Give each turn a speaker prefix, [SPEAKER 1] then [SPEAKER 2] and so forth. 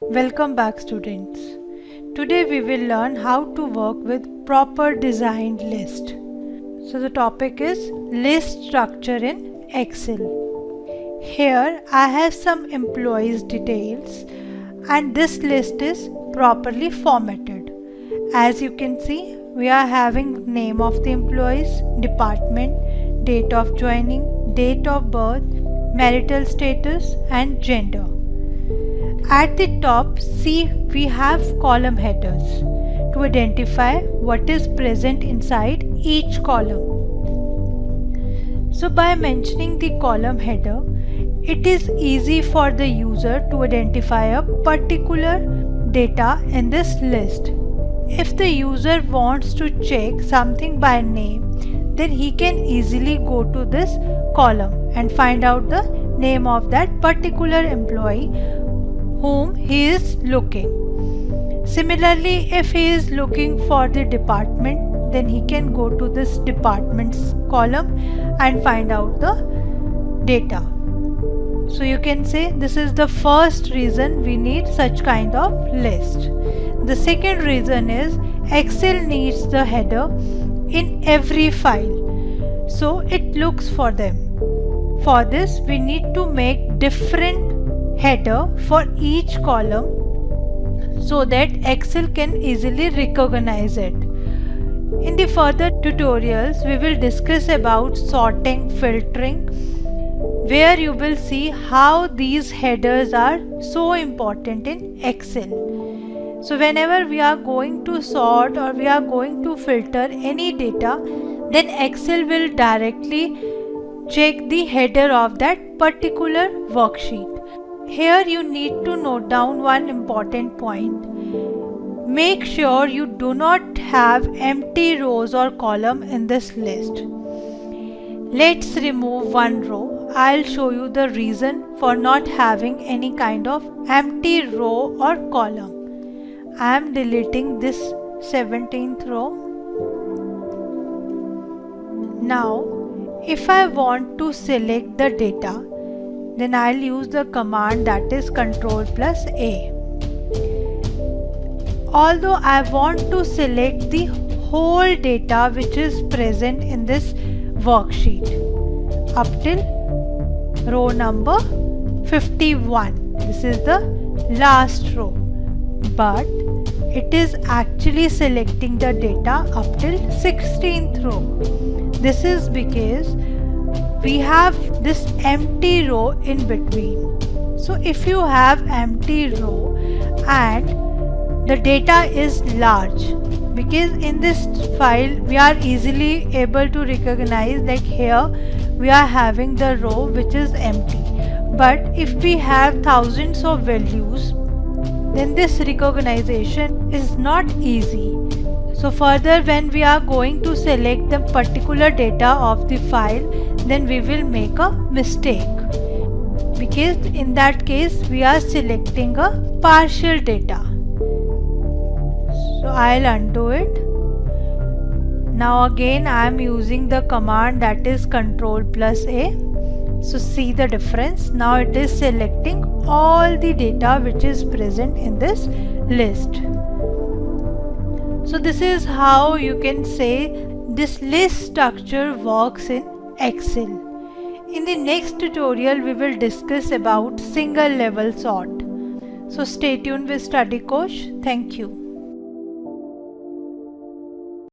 [SPEAKER 1] Welcome back, students. Today we will learn how to work with proper designed list. So the topic is list structure in Excel. Here I have some employees details and this list is properly formatted. As you can see, we are having name of the employees, department, date of joining, date of birth, marital status and gender. At the top, see, we have column headers to identify what is present inside each column. So by mentioning the column header, it is easy for the user to identify a particular data in this list. If the user wants to check something by name, then he can easily go to this column and find out the name of that particular employee whom he is looking. Similarly, if he is looking for the department, then he can go to this departments column and find out the data. So you can say this is the first reason we need such kind of list. The second reason is Excel needs the header in every file, so it looks for them. For this, we need to make different header for each column so that Excel can easily recognize it. In the further tutorials, we will discuss about sorting, filtering, where you will see how these headers are so important in Excel. So whenever we are going to sort or we are going to filter any data, then Excel will directly check the header of that particular worksheet. Here you need to note down one important point. Make sure you do not have empty rows or column in this list. Let's remove one row. I'll show you the reason for not having any kind of empty row or column. I am deleting this 17th row. Now, if I want to select the data, then I'll use the command that is Ctrl+A. Although I want to select the whole data which is present in this worksheet up till row number 51. This is the last row, but it is actually selecting the data up till 16th row. This is because we have this empty row in between. So if you have empty row and the data is large, because in this file we are easily able to recognize that here we are having the row which is empty. But if we have thousands of values, then this recognition is not easy. So further, when we are going to select the particular data of the file, then we will make a mistake, because in that case we are selecting a partial data. So I'll undo it. Now again I am using the command that is Ctrl+A. So see the difference. Now it is selecting all the data which is present in this list. So this is how you can say this list structure works in Excel. In the next tutorial, we will discuss about single level sort. So stay tuned with StudyKosh. Thank you.